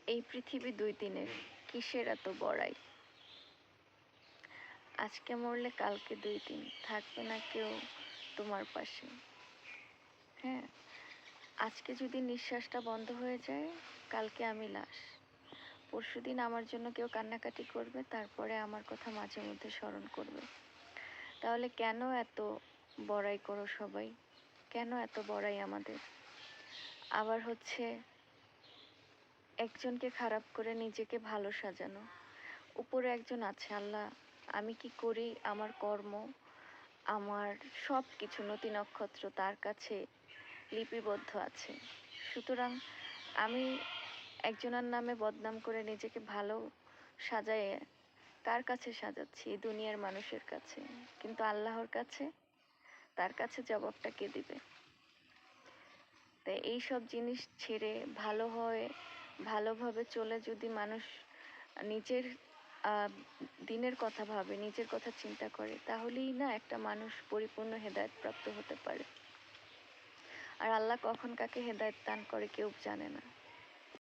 এই পৃথিবী 2 দিনের, কিসের এত বড়াই? আজকে মরলে কালকে 2 দিন, থাকবে না কেউ তোমার পাশে। হ্যাঁ, আজকে যদি নিঃশ্বাসটা বন্ধ হয়ে যায়, কালকে আমি লাশ। পরশুদিন আমার জন্য কেউ কান্নাকাটি করবে, তারপরে আমার কথা মাঝে মধ্যে স্মরণ করবে। তাহলে কেন এত বড়াই করো সবাই? কেন এত বড়াই আমাদের? আবার হচ্ছে একজনকে খারাপ করে নিজেকে ভালো সাজানো। উপরে একজন আছে, আল্লাহ আমি কি করি, আমার কর্ম, আমার সব কিছু নতি নক্ষত্র তার কাছে লিপিবদ্ধ আছে। সুতরাং আমি একজনের নামে বদনাম করে নিজেকে ভালো সাজায়ে কার কাছে সাজাচ্ছি? এই দুনিয়ার মানুষের কাছে। কিন্তু আল্লাহর কাছে, তার কাছে জবাবটা কে দিবে? তাই এইসব জিনিস ছেড়ে ভালোভাবে চলে যদি মানুষ নিজের দিনের কথা ভাবে, নিজের কথা চিন্তা করে, তাহলেই না একটা মানুষ পরিপূর্ণ হেদায়েতপ্রাপ্ত হতে পারে। আর আল্লাহ কখন কাকে হেদায়েত দান করে কেউ জানে না।